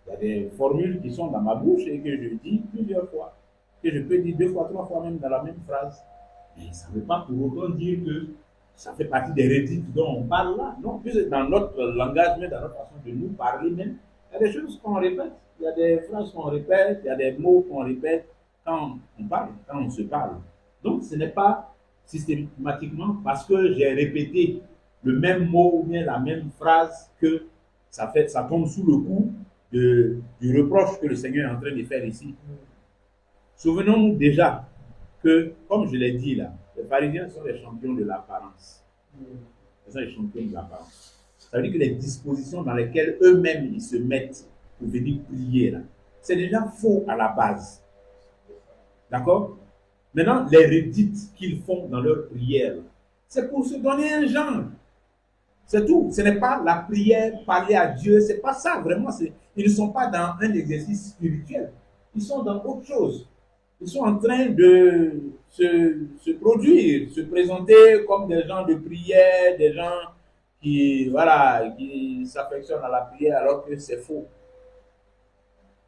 Il y a des formules qui sont dans ma bouche et que je dis plusieurs fois, que je peux dire 2 fois, 3 fois même dans la même phrase. Mais ça ne veut pas pour autant dire que ça fait partie des redites dont on parle là. Non, puisque dans notre langage, mais dans notre façon de nous parler même, il y a des choses qu'on répète, il y a des phrases qu'on répète, il y a des mots qu'on répète quand on parle, quand on se parle. Donc ce n'est pas systématiquement parce que j'ai répété le même mot ou bien la même phrase que ça tombe sous le coup du reproche que le Seigneur est en train de faire ici. Souvenons-nous déjà que, comme je l'ai dit là, les pharisiens sont les champions de l'apparence. Ils sont les champions de l'apparence. Ça veut dire que les dispositions dans lesquelles eux-mêmes ils se mettent pour venir prier là, c'est déjà faux à la base. D'accord? Maintenant, les redites qu'ils font dans leur prière, c'est pour se donner un genre. C'est tout. Ce n'est pas la prière, parler à Dieu, c'est pas ça vraiment. Ils ne sont pas dans un exercice spirituel. Ils sont dans autre chose. Ils sont en train de se produire, se présenter comme des gens de prière, des gens qui s'affectionnent à la prière alors que c'est faux.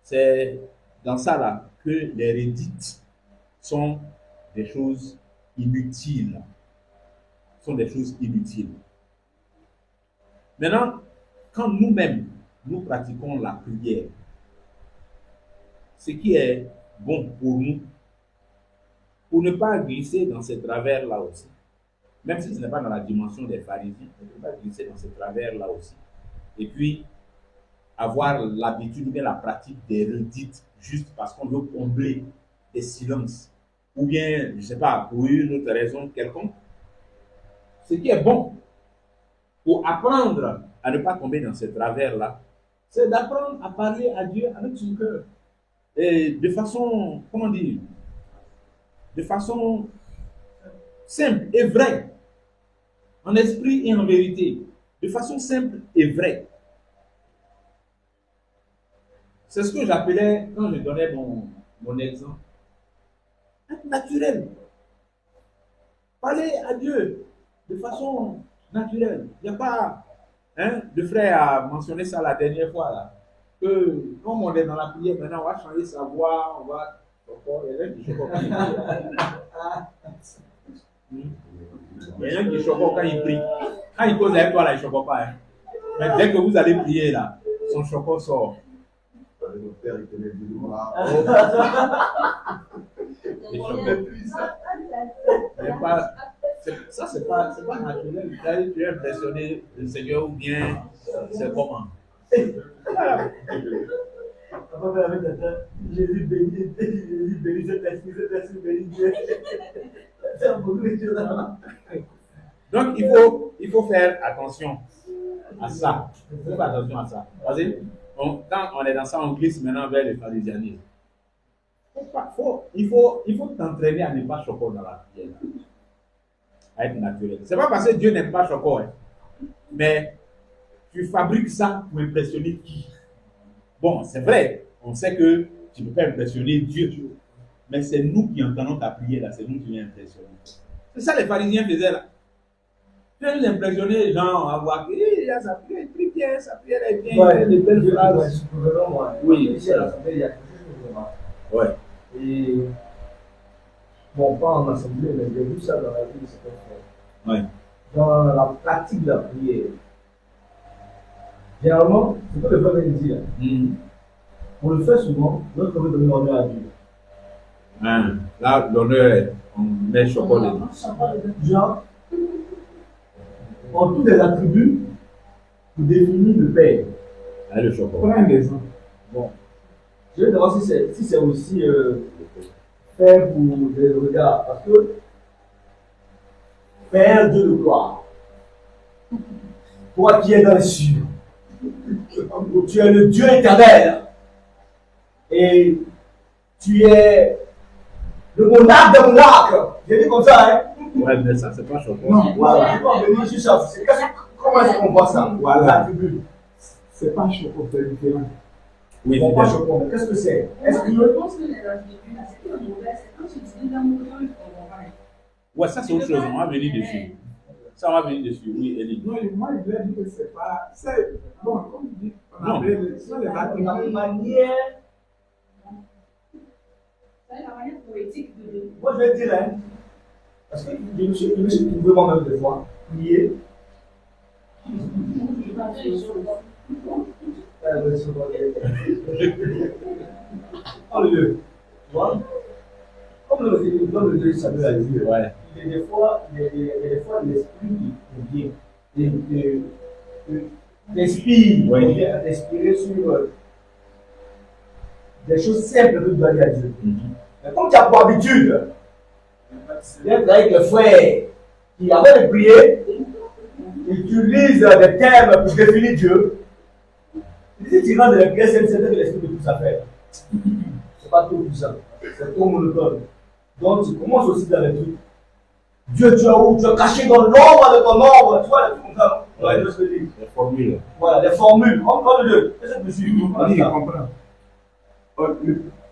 C'est dans ça là que les redites sont des choses inutiles. Sont des choses inutiles. Maintenant, quand nous-mêmes, nous pratiquons la prière, ce qui est bon pour nous, pour ne pas glisser dans ces travers-là aussi, même si ce n'est pas dans la dimension des pharisiens, on ne peut pas glisser dans ces travers-là aussi. Et puis, avoir l'habitude ou bien la pratique des redites juste parce qu'on veut combler des silences, ou bien, je ne sais pas, pour une autre raison quelconque. Ce qui est bon pour apprendre à ne pas tomber dans ces travers-là, c'est d'apprendre à parler à Dieu avec son cœur. Et de façon, comment dire, de façon simple et vraie, en esprit et en vérité, de façon simple et vraie. C'est ce que j'appelais, quand je donnais mon exemple, être naturel. Parler à Dieu de façon naturelle. Il n'y a pas, le frère a mentionné ça la dernière fois, là, que comme on est dans la prière, maintenant on va changer sa voix, on va... Il y a un qui choque quand il prie. Quand il cause avec toi, là, il ne choque pas. Hein. Mais dès que vous allez prier, là, son choco sort. Mon père, il tenait du noir. Ça, c'est pas naturel. Tu es impressionné le Seigneur ou bien c'est comment? Voilà. Jésus bénit cette esprit bénit Dieu. Donc, il faut faire attention à ça. Il faut faire attention à ça. Parce que quand on est dans ça, on glisse maintenant vers le pharisianisme. Il faut t'entraîner à ne pas choquer dans la prière. À être naturel. C'est pas parce que Dieu n'aime pas choquer, mais tu fabriques ça pour impressionner qui? Bon, c'est vrai, on sait que tu ne peux pas impressionner Dieu, mais c'est nous qui entendons ta prière là, c'est nous qui l'impressionnons. C'est ça les pharisiens faisaient là. Tu veux nous impressionner les gens à voir qu'il a sa prière, il prie bien, sa prière est bien, il fait de belles phrases. Oui, il y a quelque chose. Ouais. Et bon, pas en assemblée, mais j'ai vu ça dans la vie de certains frères. Ouais. Dans la pratique de la prière, généralement, c'est pas le frère vient dire. On le fait souvent, donc on veut donner l'honneur à Dieu. Là, l'honneur, on met le chocolat dedans. Genre, en tous les attributs pour définir le Père. Le chocolat. Prenons un exemple. Bon. Je vais savoir si c'est aussi Père pour les regards. Parce que Père Dieu de gloire, toi qui es dans les cieux, tu es le Dieu éternel et tu es le monarque des monarques. J'ai dit comme ça, hein? Ouais, mais ça, c'est pas choquant. Non, voilà. Comment est-ce qu'on voit ça? Voilà. C'est pas choquant, c'est différent. Oui, Bon, pas choquant, mais qu'est-ce que c'est? Est-ce que je pense que les attributs, c'est que c'est quand tu utilises un mot, il faut comprendre. Ouais, ça c'est autre chose, on va venir dessus. Ça va venir dessus, oui, Elie. Non, moi, je voulais dire que c'est pas. C'est. Bon, comme tu dis, on Non. appelait les attributs. La manière, C'est la manière poétique de. moi je vais dire, hein, parce que je me suis trouvé moi-même des fois, prier. Enlevez. Tu vois? Comme le Dieu Samuel a dit, Ouais. il y a des fois, l'esprit qui vient, t'inspire, Oui. vient t'inspirer sur des choses simples que tu dois dire à Dieu. Mais comme tu as pour habitude d'être avec le frère qui, avant de prier, utilise des termes pour définir Dieu, si tu rentres dans la prière, c'est que l'esprit de tout ça fait. C'est pas tout ça. C'est trop monotone. Donc tu commences aussi dans les trucs. Dieu, tu es où? Tu es caché dans l'ombre de ton ombre. Tu vois, les trucs comme ça. Ouais. Je te dis. Les formules. Voilà, les formules. Encore le deux. Est-ce que tu suis? Oui, je comprends.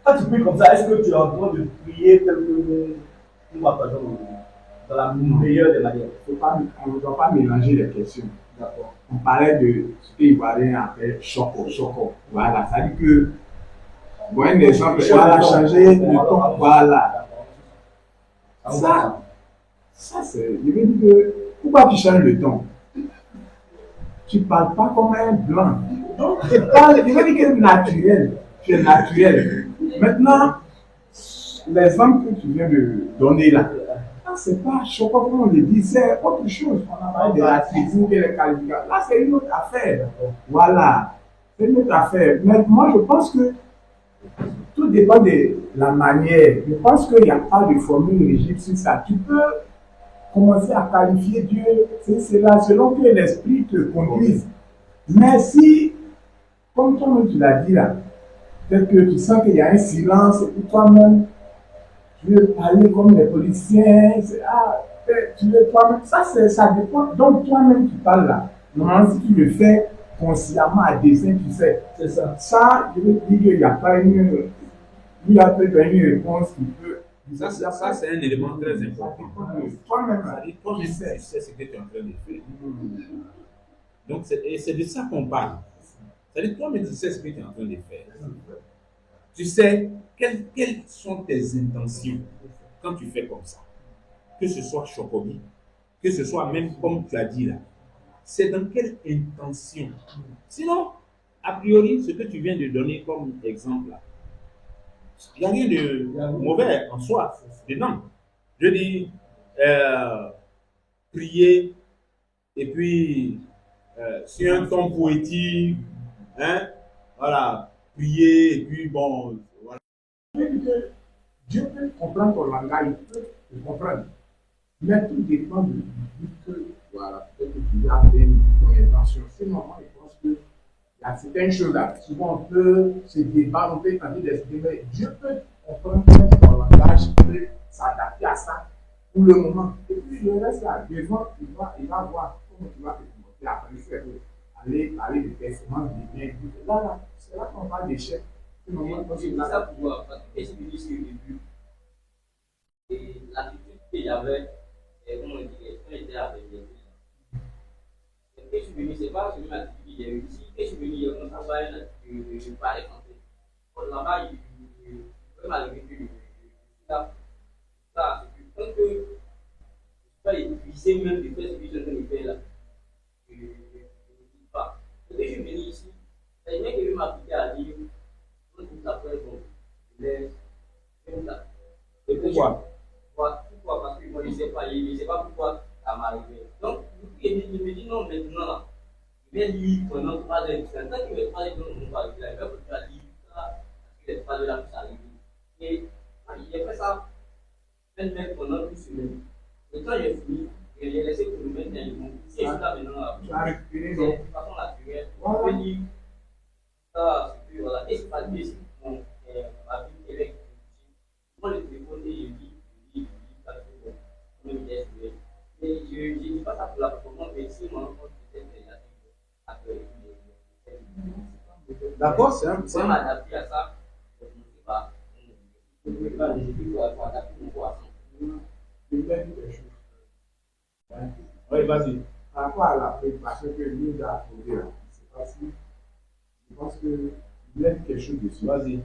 Quand tu pries comme ça, est-ce que tu es en train de prier tel que nous partageons dans la meilleure des manières? On ne doit pas mélanger les questions. D'accord. On parlait de ce que les Ivoiriens appellent choco. Voilà, ça dit que. Bon, un exemple, voilà, changer le ton. Voilà. Ça c'est. Je veux dire que. Pourquoi tu changes le ton? Tu ne parles pas comme un blanc. Tu parles, je veux dire que naturel. Tu es naturel. Maintenant, l'exemple que tu viens de donner là, c'est pas choquant comme on le dit, c'est autre chose. On a parlé de l'attribution et les qualifications. Là, c'est une autre affaire. Voilà. C'est une autre affaire. Mais moi, je pense que tout dépend de la manière. Je pense qu'il n'y a pas de formule rigide sur ça. Tu peux commencer à qualifier Dieu, c'est là, selon que l'esprit te conduise. Mais si, comme toi-même tu l'as dit là, peut-être que tu sens qu'il y a un silence et que toi-même, tu veux parler comme les policiers, tu veux toi-même, ça dépend. Donc toi-même tu parles là. Normalement, si tu le fais consciemment à dessein, tu sais. C'est ça. Ça, je veux dire qu'il n'y a pas une réponse qui peut. Ça, c'est un élément très important. Toi-même, C'est-à-dire, toi-même, tu sais ce que tu es en train de faire. Donc, c'est de ça qu'on parle. C'est-à-dire, toi-même, tu sais ce que tu es en train de faire. Tu sais quelles sont tes intentions quand tu fais comme ça. Que ce soit chocobi, que ce soit même comme tu as dit là. C'est dans quelle intention. Sinon, a priori, ce que tu viens de donner comme exemple là, il n'y a rien de mauvais en soi dedans. Je dis, prier et puis sur un ton poétique, hein, voilà, prier et puis bon, voilà. Dieu peut comprendre ton langage, il peut te comprendre. Mais tout dépend du but que, voilà, peut-être que tu as fait ton intention. Sinon, moi, je pense que il y a certaines choses là. Souvent, on peut se débattre, on peut tenter d'exprimer, mais Dieu peut comprendre ton langage, il peut s'adapter à ça pour le moment. Et puis, le reste là, devant, il va voir comment tu vas te comporter après, aller parler de tes semences, de bien, là, c'est là qu'on parle d'échec. J'ai dit ça pour moi, parce que j'ai dit au début, et l'attitude qu'il y avait, comment on dirait, quand j'étais avec les gens. Quand je suis venu, c'est pas celui l'attitude qu'il y a eu ici. Quand je suis venu, on travaille, je parlais français. Là-bas, il peut m'arriver ça, c'est que quand je ne suis pas épuisé même de faire ce que je suis en train de faire là, je ne dis pas. Quand je suis venu ici, c'est bien que je m'appliquer à dire. Après, bon, je laisse comme ça. Pourquoi? Pourquoi? Parce que moi, je ne sais pas pourquoi ça m'est arrivé. Donc, il me dit non, maintenant, là, je vais lire pendant 3 heures. C'est tant qu'il me parle de mon père, il va continuer à lire ça, parce qu'il est 3 heures là, ça arrive. Et il a fait ça, même pendant une semaine. Et quand j'ai fini, je l'ai laissé pour le mettre dans le monde. Si je suis là maintenant, là, c'est de façon naturelle. On peut lire ça, c'est que voilà, et c'est pas bien ici. Ma vie évêque, moi le téléphone et je dis, parce que bon, on me dit, mais je ne dis pas ça pour la performance, mais si mon enfant peut-être après, D'accord, c'est un. Pour m'adapter à ça, je ne sais pas. Je ne peux pas les études pour adapter mon corps à ça. Oui, vas-y. Par rapport à la préoccupation que nous a posée là, c'est parce que je pense que il y a quelque chose dessus. Vas-y.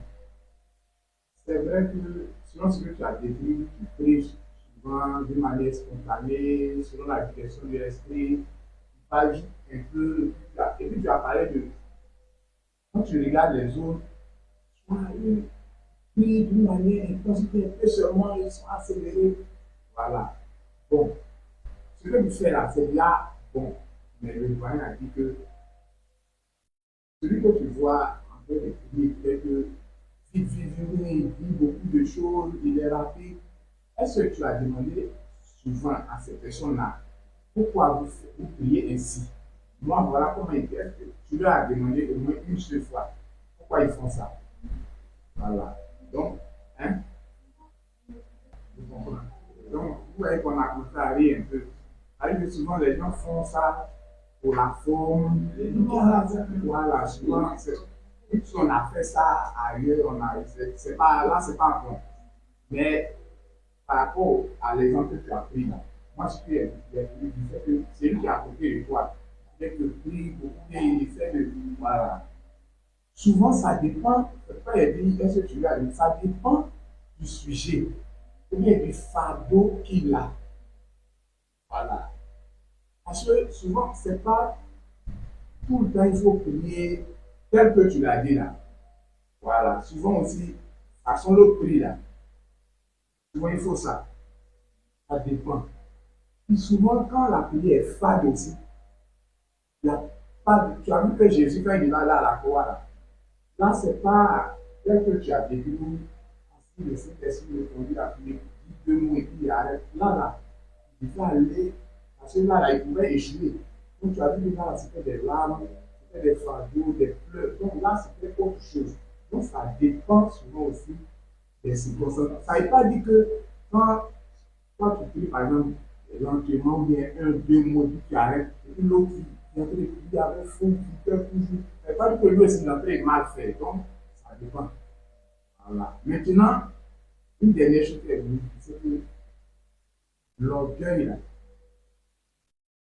C'est vrai que selon ce que tu as décrit, tu prêches souvent d'une manière spontanée, selon la direction de l'esprit, tu parles un peu, et puis tu as parlé de, quand tu regardes les autres, tu vois, ils prient d'une manière intense, et seulement ils sont accélérés. Voilà. Bon, ce que tu fais là, c'est bien bon, mais le doyen a dit que celui que tu vois en train de prier, peut-être que vite, vite, vite, il dit beaucoup de choses, il est rapide. Est-ce que tu as demandé souvent à ces personnes-là pourquoi vous priez ainsi? Moi, voilà comment ils disent. Tu leur as demandé au moins une seule fois pourquoi ils font ça. Voilà. Donc, hein? Vous comprenez? Donc, vous voyez qu'on a contrarié un peu. Alors que souvent, les gens font ça pour la forme. Voilà, souvent, si on a fait ça ailleurs, c'est pas, là, c'est pas bon. Mais par rapport à l'exemple que tu as pris là, moi, ce qui est dit, c'est que c'est lui qui a côté de toi. Il fait que prie beaucoup et il fait de. Voilà. Souvent, ça dépend, quand il dit, est-ce que tu l'as dit, ça dépend du sujet, ou bien du fardeau qu'il a. Voilà. Parce que souvent, c'est pas tout le temps, il faut prier tel que tu l'as dit là. Voilà. Souvent aussi, façon l'autre prie là. Souvent, il faut ça. Ça dépend. Puis souvent, quand la prière est fade aussi, il n'y a pas de. Tu as vu que Jésus, quand il va là à la croix, là c'est pas tel que tu as décrit, si le Saint-Esprit le conduit à prier, dit deux mots et puis il arrête. Là, il va aller, parce que là, il pouvait échouer. Donc tu as vu que là, c'était des larmes, c'était des fardeaux, des pleurs. Donc là, c'était autre chose. Donc ça dépend souvent aussi des circonstances. Ça ne veut pas dire que quand tu pries, par exemple, lentement, ou bien un, deux mots, puis tu arrêtes, et puis l'autre, il est en train de prier avec fond, cœur, toujours. Ça ne veut pas dire que lui aussi, l'entrée est mal fait. Donc, ça dépend. Voilà. Maintenant, une dernière chose qui est venue, c'est que l'orgueil, là,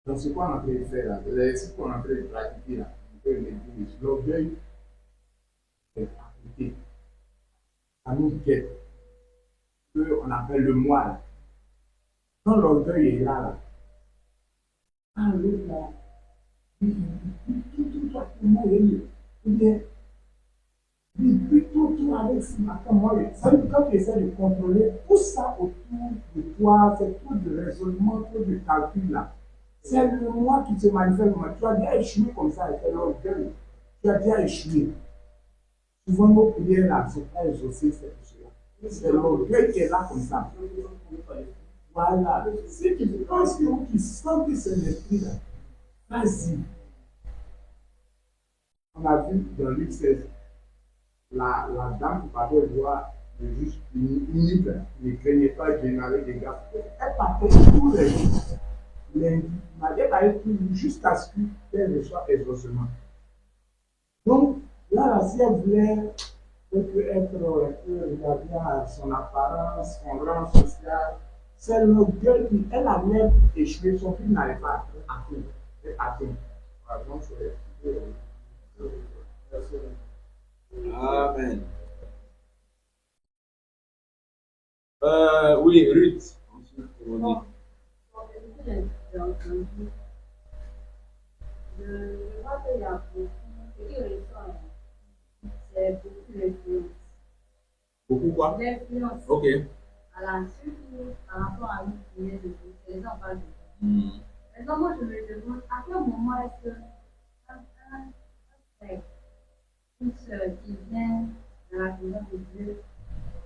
dans ce qu'on est en train de faire, là, l'exercice qu'on est en train de pratiquer, là, l'orgueil est appliqué. Ça nous guette. Ce qu'on appelle le moi, là. Quand l'orgueil est là, ah, l'autre là, tout le monde est mieux. Ou bien, tout avec ce matin, moi, ça veut dire quand tu essaies de contrôler tout ça autour de toi, c'est tout de raisonnement, tout de calcul là. C'est le moi qui se manifeste. Tu as déjà échoué comme ça, c'est l'orgueil. Tu as déjà échoué. Souvent, nos prières là, ne sont pas exaucées, c'est tout cela. C'est l'orgueil qui est là comme ça. Voilà. Si tu penses que tu sens que c'est l'esprit là, vas-y. On a vu dans Luc 16, la dame qui partait voir le juge unique, ne craignait pas de générer des gars. Elle partait tous les jours. Lundi, Marie allait toujours jusqu'à ce qu'elle reçoive exaucement. Donc, là, si elle voulait être regarder à son apparence, son rang social, c'est l'orgueil qui, elle a même échoué, son fils n'allait pas atteindre. Donc, Amen. Oui, Ruth. Bon, j'ai entendu. Je vois qu'il y a beaucoup. Ce qui ressort, c'est beaucoup l'influence. Beaucoup quoi? L'influence. Ok. Alors, surtout par rapport à une prière de Dieu, les gens parlent de Dieu. Maintenant, moi, je me demande à quel moment est-ce qu'un frère, une sœur qui vient dans la présence de Dieu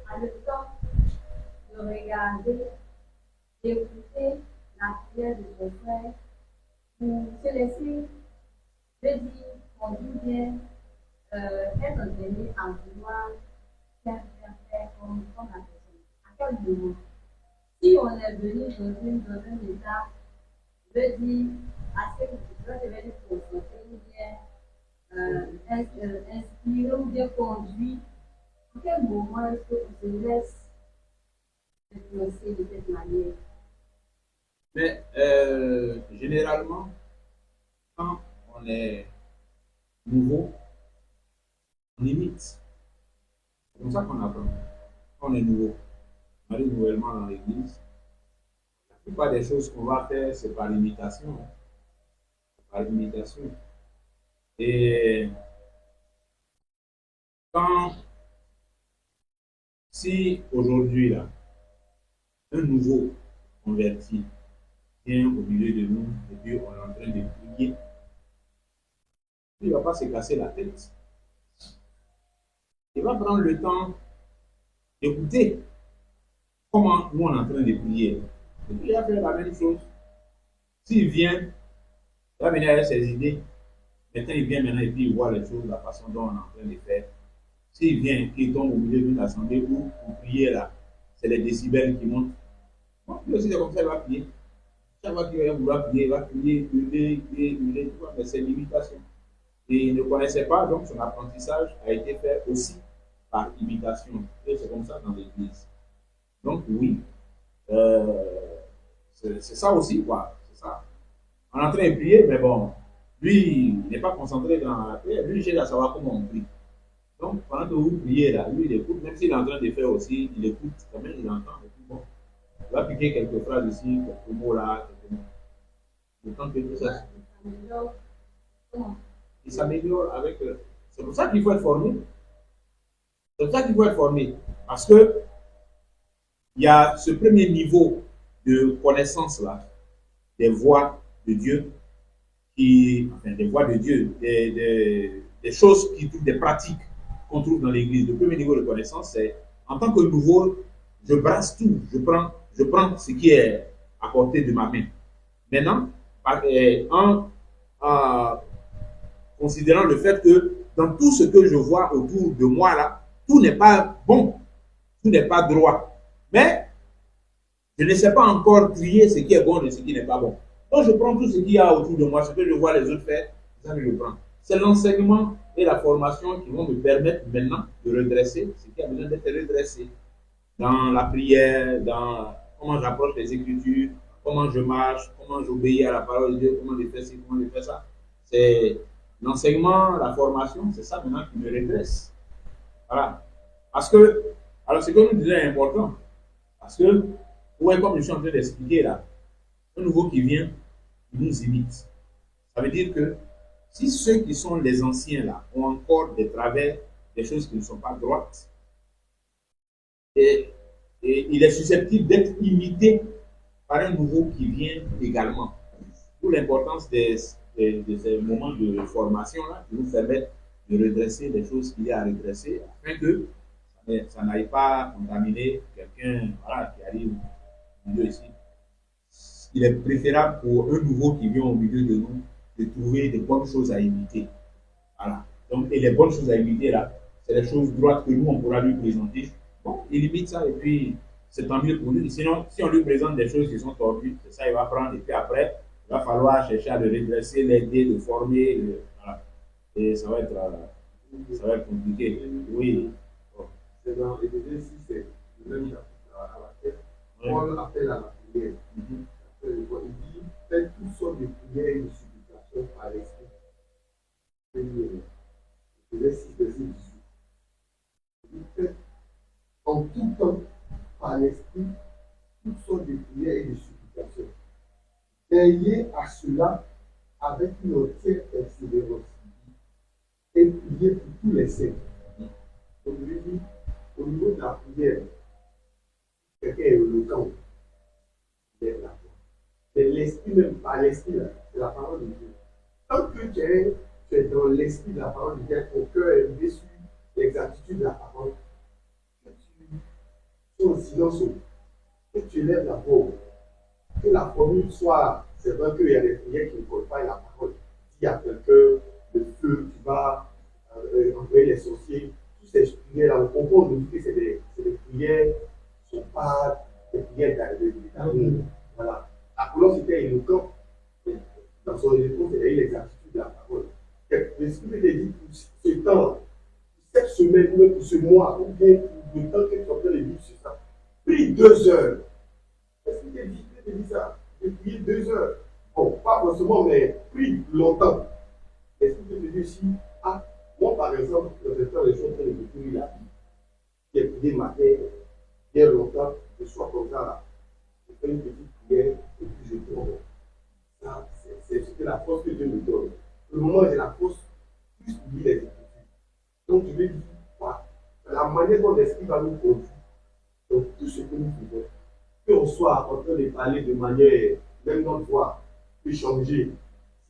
a le temps de regarder, d'écouter la prière de son frère pour se laisser, je dis, conduire bien, être entraîné à vouloir faire comme la personne. À quel moment? Si on est venu dans un état, je dis, assez que je vais être confronté ou bien inspiré ou bien conduit, à quel moment est-ce qu'on se laisse influencer de cette manière? Mais généralement, quand on est nouveau, on imite. C'est comme ça qu'on apprend. Quand on est nouveau, on arrive nouvellement dans l'église. La plupart des choses qu'on va faire, c'est par imitation. Hein. Par imitation. Et quand, si aujourd'hui, là, un nouveau converti vient au milieu de nous et puis on est en train de prier, il ne va pas se casser la tête. Il va prendre le temps d'écouter comment nous on est en train de prier. Et puis il va faire la même chose. S'il vient, il va venir avec ses idées. Maintenant, il vient maintenant et puis il voit les choses, la façon dont on est en train de faire. S'il vient, qu'il tombe au milieu d'une assemblée où pour prier là, c'est les décibels qui montent. Bon, lui aussi, c'est comme ça, il va prier. Chaque fois qu'il va vouloir prier, il va prier, hurler, mais c'est l'imitation. Et il ne connaissait pas, donc son apprentissage a été fait aussi par imitation. Et c'est comme ça dans l'Église. Donc oui, c'est ça aussi, quoi. C'est ça. On est en train de prier, mais bon, lui, il n'est pas concentré dans la prière. Lui, il cherche à savoir comment on prie. Donc, pendant que vous priez là, lui, il écoute, même s'il est en train de faire aussi, il écoute, quand même, il entend. Et puis, bon, il va piquer quelques phrases ici, quelques mots là, quelques mots. Le temps que tout ça, il s'améliore avec. C'est pour ça qu'il faut être formé. C'est pour ça qu'il faut être formé. Parce que il y a ce premier niveau de connaissance là, des voix de Dieu, des voix de Dieu, des choses des pratiques qu'on trouve dans l'Église. Le premier niveau de connaissance, c'est en tant que nouveau, je brasse tout, je prends ce qui est à portée de ma main. Maintenant, en considérant le fait que dans tout ce que je vois autour de moi là, tout n'est pas bon, tout n'est pas droit. Mais je ne sais pas encore trier ce qui est bon et ce qui n'est pas bon. Donc je prends tout ce qu'il y a autour de moi, ce que je vois les autres faire, ça je le prends. C'est l'enseignement et la formation qui vont me permettre maintenant de redresser ce qui a besoin d'être redressé. Dans la prière, dans comment j'approche les Écritures, comment je marche, comment j'obéis à la parole de Dieu, comment je fais ci, comment je fais ça. C'est l'enseignement, la formation, c'est ça maintenant qui me redresse. Voilà. Parce que, alors ce que nous disons est important. Parce que, ouais, comme je suis en train d'expliquer là, un nouveau qui vient, il nous imite. Ça veut dire que si ceux qui sont les anciens là ont encore des travers, des choses qui ne sont pas droites, et il est susceptible d'être imité par un nouveau qui vient également. D'où l'importance de ces moments de formation-là qui nous permettent de redresser les choses qu'il y a à redresser afin que ça n'aille pas contaminer quelqu'un qui arrive au milieu ici. Il est préférable pour un nouveau qui vient au milieu de nous de trouver des bonnes choses à imiter. Voilà. Donc, et les bonnes choses à imiter là, c'est les choses droites que nous, on pourra lui présenter. Bon, il imite ça et puis c'est tant mieux pour lui. Sinon, si on lui présente des choses qui sont tordues, c'est ça, il va prendre et puis après, il va falloir chercher à le redresser, l'aider, le former. Voilà. Et ça va être compliqué. Oui. Bon. C'est dans Éphésiens 6, c'est le même chapitre à laquelle Paul appelle à la prière. Il dit faites toutes sortes de prières et de supplications par l'esprit. Éphésiens 6, verset 18. Il dit faites en tout temps par l'esprit toutes sortes de prières et de supplications. Veillez à cela avec une entière persévérance et priez pour tous les saints. Donc, je lui dis, au niveau de la prière, quelqu'un est éloquent, il est là. Mais l'esprit, même pas l'esprit, c'est la parole de Dieu. Tant que tu es dans l'esprit de la parole de Dieu, ton cœur est déçu l'exactitude de la parole, que tu sois en silence, que tu élèves la voix, que la formule soit, c'est vrai qu'il y a des prières qui ne collent pas à la parole. S'il y a quelqu'un, le feu, tu vas envoyer les sorciers, toutes ces prières-là, on comprend que c'est des prières qui ne sont pas des prières d'amour. Voilà. Apollon était éloquent, dans son éloquence, il a eu l'exactitude de la parole. Mais ce que je t'ai dit, pour ce temps, cette semaine, ou même pour ce mois, ou bien pour le temps que tu es en train de vivre sur ça, prie 2 heures. Est-ce que je t'ai dit ça? j'ai prié 2 heures. Bon, pas forcément, mais pris longtemps. Est-ce que tu te dis aussi, ah, moi par exemple, quand je fais les choses de l'écriture, il a dit, j'ai prié matin, bien longtemps, je sois comme ça là. Je fais une petite prière et puis je tombe. Ça, c'est la force que Dieu me donne. Le moment où j'ai la force, plus oublier les écritures. Donc je vais dire, quoi, la manière dont l'esprit va nous conduire, dans tout ce que nous faisons, qu'on soit en train de parler de manière, même notre voix peut changer.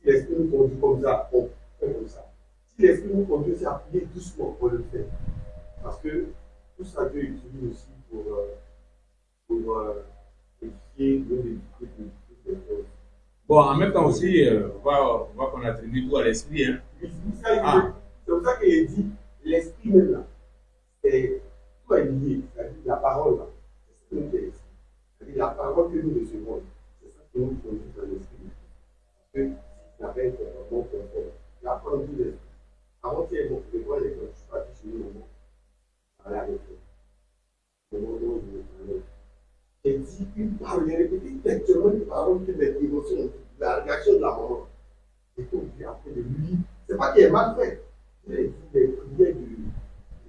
Si l'esprit nous conduit comme ça, on fait comme ça. Si l'esprit nous conduit aussi à prier doucement, on le fait. Parce que tout ça, Dieu utilise aussi pour édifier, nous édifier toutes les choses. Bon, en même temps aussi, on va qu'on attribue tout à l'esprit. Hein. C'est pour ça qu'il dit, l'esprit même là, tout est lié. C'est-à-dire la parole là, c'est ce que nous fait. C'est-à-dire la parole que nous recevons, c'est ça qui nous conduit dans l'esprit. Parce que si tu avais un bon confort, tu apprends tout l'esprit. Avant qu'il y ait mon téléphone, les gens, je suis parti chez nous, parler avec eux. Le moment où je me parlais, j'ai dit une parole, j'ai répété exactement une parole que mes émotions, la réaction de la maman. Et tout, j'ai appris de lui. C'est pas qu'il est mal fait. J'ai dit des prières de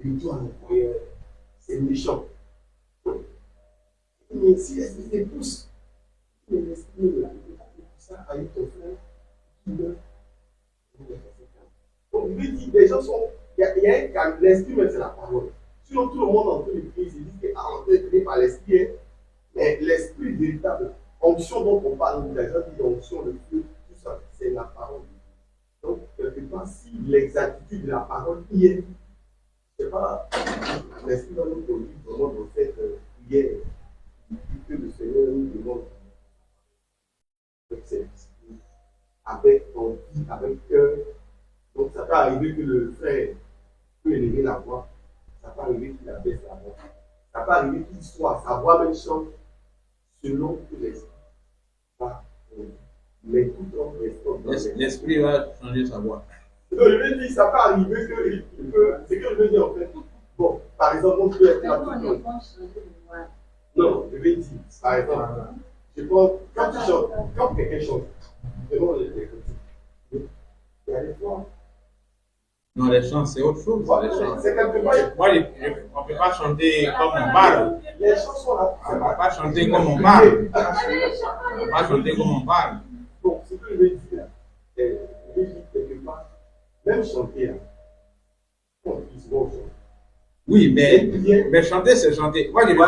Dieu à l'intérieur. C'est méchant. Mais si l'esprit te pousse, mais l'esprit là, il peut faire ça avec ton frère qui meurt. Donc, il dit, les gens sont. Il y a un calme. L'esprit, même, c'est la parole. Sinon, tout le monde en train de prier, ils disent qu'on est prié par l'esprit. Mais l'esprit véritable, onction dont on parle, les gens disent onction, le feu, tout ça, c'est la parole. Donc, quelque part, si l'exactitude de la parole y est, je ne sais pas, l'esprit va nous conduire vraiment dans cette prière que le Seigneur nous demande. Avec envie, avec cœur. Donc, ça peut arriver que le frère peut élever la voix, ça peut arriver qu'il abaisse la voix, ça peut arriver qu'il soit, sa voix même chante selon que l'esprit va conduire. Mais tout en restant. L'esprit va changer sa voix. Donc, je veux dire, ça peut arriver qu'il peut. C'est que je veux dire en fait. Bon, par exemple, on peut être là. Non, je veux dire, par exemple, je pense, quand tu chantes, quand quelqu'un chante, vraiment, il y a des fois. Non, les chants, c'est autre chose. Ouais, c'est quelque part. Moi, on ne peut pas chanter comme on parle. Les chansons là, On ne peut pas chanter comme on parle. On ne peut pas chanter comme on parle. Bon, ce que je veux dire, c'est quelque part, même chanter, on dit souvent chanter. Oui, mais chanter, c'est chanter. Moi, je ne peux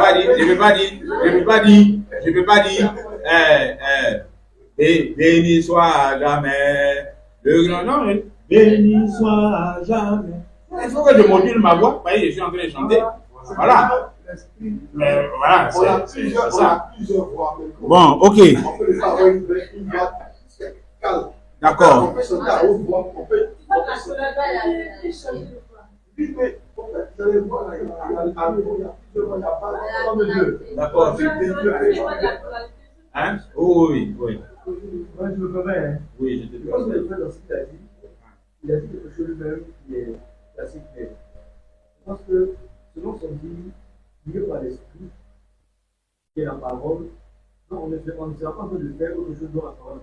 pas dire, béni soit à jamais le grand nom. Béni soit à jamais. Il faut que je module ma voix. Vous voyez, je suis en train de chanter. Voilà. Mais voilà, c'est ça. Bon, ok. On peut le faire avec une voix calme. D'accord. On peut chanter à haute voix. On peut chanter. Oui, mais en fait, vous allez voir, il y a plusieurs voix. D'accord. Hein? Oh, oui. Moi, je me permets. Hein. Oui, je te Je pense que le frère, dans ce qu'il a dit, il a dit quelque chose lui-même qui est assez clair. Je pense que, selon son dit, mieux par l'esprit, qui est la parole, non, on ne sera pas en train de faire autre chose dans la parole.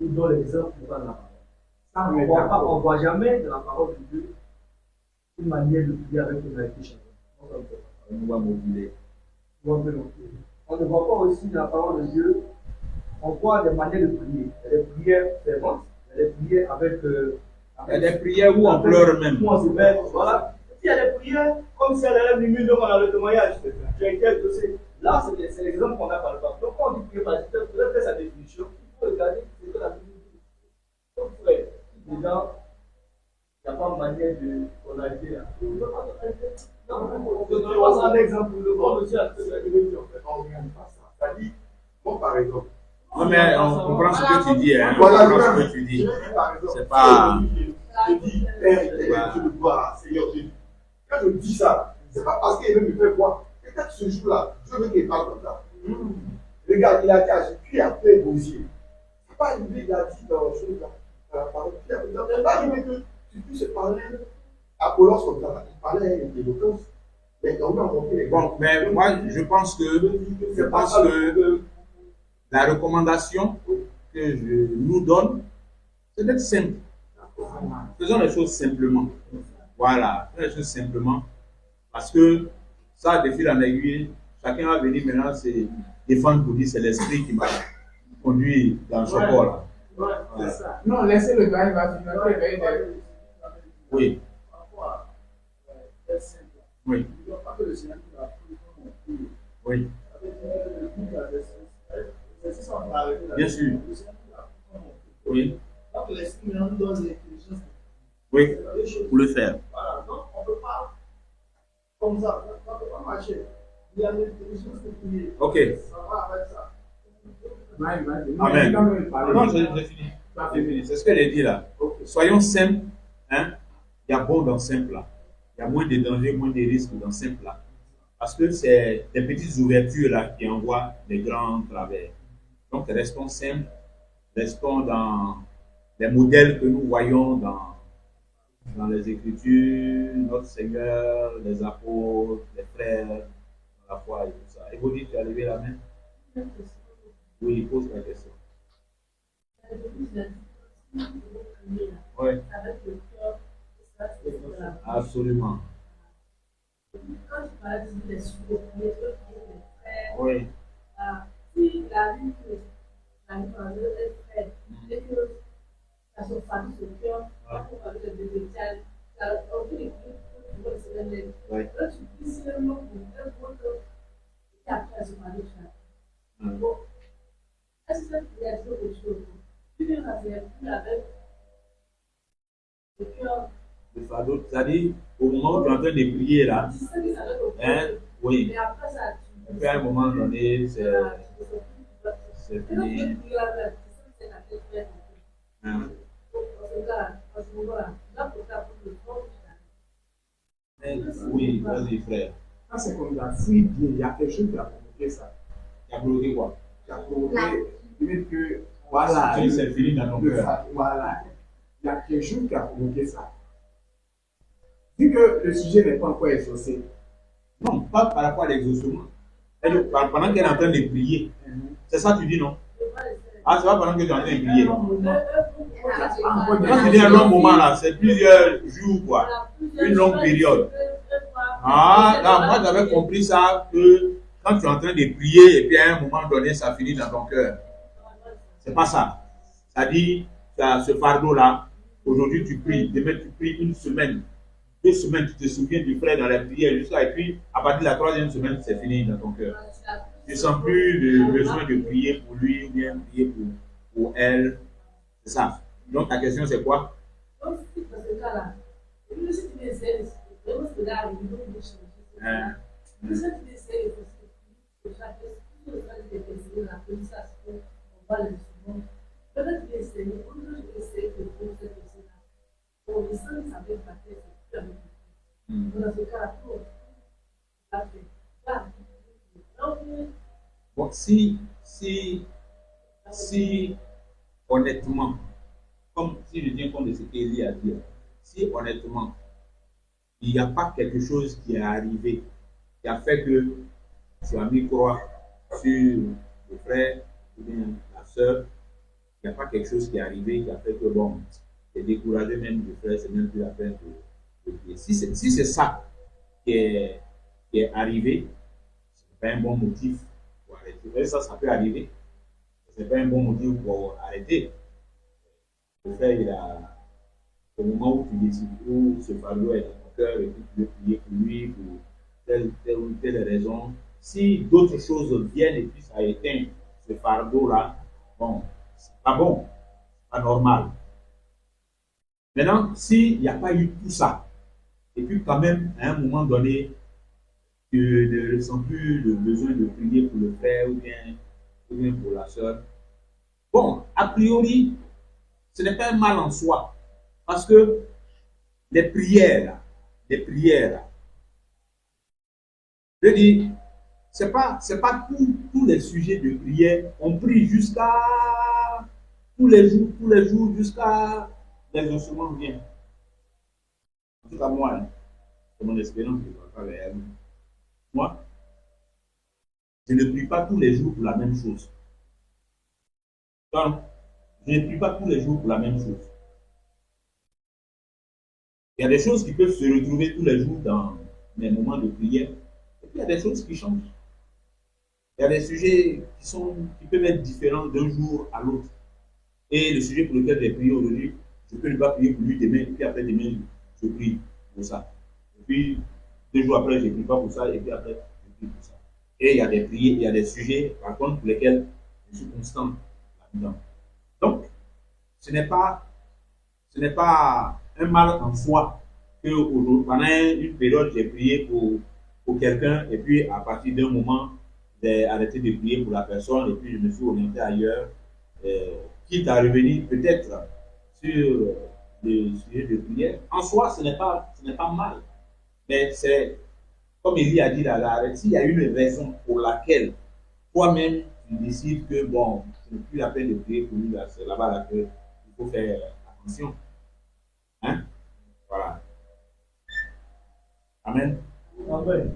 Ou dans l'exemple de la parole. On ne voit jamais dans la parole de Dieu une manière de prier avec une réalité chacun. On va moduler. On ne voit pas aussi dans la parole de Dieu, on voit des manières de prier. Il y a des prières ferventes, il y a des prières avec. Il y a des prières où on pleure même. Où on se met, voilà. Il y a des prières comme si elle allait du devant dans le témoignage. J'ai été dossier. Là, c'est l'exemple qu'on a par le passé. Donc, quand on dit prier par l'esprit, il faudrait faire sa définition. Il faut regarder ce que la Bible dit. Donc, frère, déjà, il n'y a pas de manière de tonalité là. Non, je passe un exemple pour le monde aussi à ce que la Bible dit en fait. On ne regarde pas ça. C'est-à-dire, moi par exemple. Non, mais on comprend ce que tu dis. Hein. Voilà, on comprend ce que tu dis. C'est pas. Je dis, Père, je le vois, Seigneur Jésus. Quand je dis ça, c'est pas parce qu'il veut me faire voir. Peut-être ce jour-là, Dieu veut qu'il parle comme ça. Regarde, il a dit à Jésus, puis après Gosier. C'est pas arrivé, il a dit dans la parole. C'est pas arrivé que tu puisses parler à Apollos comme ça. Il parlait d'éloquence. Mais on a monté les gars. Bon, mais moi, je pense que. la recommandation que je nous donne, c'est d'être simple. Faisons les choses simplement. Voilà, faisons les choses simplement. Parce que ça, de fil en aiguille, chacun va venir maintenant se défendre pour dire c'est l'esprit qui m'a conduit dans ce corps-là. C'est ça. Non, laissez le gars, il va finir. Oui. Oui. Oui. Bien sûr. Oui. Oui. Pour le faire. Voilà, donc on ne peut pas comme ça, on ne peut pas marcher. Il y a l'intelligence de prier. Ok. Ça va avec ça. Amen. Non, j'ai fini. J'ai fini. C'est ce que j'ai dit là. Soyons simples. Hein? Il y a bon dans simple là. Il y a moins de dangers, moins de risques dans simple là. Parce que c'est des petites ouvertures là qui envoient des grands travers. Donc restons simples. Restons dans les modèles que nous voyons dans les Écritures, notre Seigneur, les apôtres, les frères, dans la foi et tout ça. Et vous dites, tu as levé la main? Oui, pose la question. Oui. Absolument. Quand tu parles des sujets, les frères, Oui. si la vie que la vie dans le frère, et que ça se famille sur le cœur, on parle de détails, ça a aucune équipe pour le semaine. Là, tu dis seulement pour un point et après, se parler de ça. Bon, est-ce que tu as dit autre chose? Tu viens avec le cœur. Le fardeau, c'est-à-dire, au moment où tu es en train de prier là, hein, oui, Mais après ça, puis à un moment donné, c'est fini. Hein. Oui, vas-y frère. Quand c'est comme ça, fuis bien, il y a quelque chose qui a provoqué ça. Tu as bloqué quoi? Qui a provoqué, limite que, voilà, C'est fini dans ton cœur. voilà, il y a quelque chose qui a provoqué ça. Vu que le sujet n'est pas encore exaucé. Non, pas par rapport à l'exaucement. Pendant qu'elle est en train de prier. C'est ça que tu dis, non? Ah, c'est pas pendant que tu es en train de prier. Quand tu dis un long moment là, c'est plusieurs jours quoi. Une longue période. Ah, là, moi j'avais compris ça que quand tu es en train de prier et puis à un moment donné, ça finit dans ton cœur. C'est pas ça. Ça dit, ce fardeau-là, aujourd'hui tu pries, demain tu pries une semaine. 2 semaines, tu te souviens du frère dans la prière jusqu'à et puis à partir de la 3e semaine, c'est fini dans ton cœur. Tu ne sens plus le besoin de prier pour lui ou bien prier pour elle. C'est ça. Donc ta question c'est quoi? Bon, si honnêtement, comme si je tiens compte de ce qu'Élie a dit, si honnêtement, il n'y a pas quelque chose qui est arrivé, qui a fait que tu as mis croix sur le frère ou bien la soeur, il n'y a pas quelque chose qui est arrivé qui a fait que bon, tu es découragé même du frère, c'est même plus la peine de prier. Si c'est ça qui est arrivé, ce n'est pas un bon motif pour arrêter. Ça peut arriver. Ce n'est pas un bon motif pour arrêter. Le frère, il a, au moment où tu décides, où ce fardeau est dans ton cœur et que tu veux prier pour lui, pour telle ou telle raison, si d'autres choses viennent et puis ça éteint ce fardeau-là, bon, c'est pas bon, c'est pas normal. Maintenant, s'il n'y a pas eu tout ça, et puis quand même, à un moment donné, tu ne ressens plus le besoin de prier pour le frère ou bien pour la soeur, bon, a priori, ce n'est pas un mal en soi. Parce que les prières, je dis, c'est pas tous les sujets de prière. On prie jusqu'à tous les jours, jusqu'à l'exaucement vient. En tout cas, moi, hein, c'est mon expérience que je vais faire. Moi, je ne prie pas tous les jours pour la même chose. Donc, je ne prie pas tous les jours pour la même chose. Il y a des choses qui peuvent se retrouver tous les jours dans mes moments de prière. Et puis, il y a des choses qui changent. Il y a des sujets qui peuvent être différents d'un jour à l'autre. Et le sujet pour lequel j'ai prié aujourd'hui, je peux ne pas prier pour lui demain, et puis après demain, je prie pour ça. Et puis, 2 jours après, je ne prie pas pour ça, et puis après, je prie pour ça. Et il y a des prières, il y a des sujets, par contre, pour lesquels je suis constant là-dedans. Donc, ce n'est pas un mal en soi que pendant une période, j'ai prié pour quelqu'un, et puis à partir d'un moment, j'ai arrêté de prier pour la personne, et puis je me suis orienté ailleurs, quitte à revenir peut-être sur le sujet de prière. En soi, ce n'est pas mal, mais c'est, comme Élie a dit là, s'il y a une raison pour laquelle toi-même tu décides que bon, ce n'est plus la peine de prier pour lui, là, c'est là-bas là, qu'il faut faire attention. Hein? Voilà. Amen. Amen.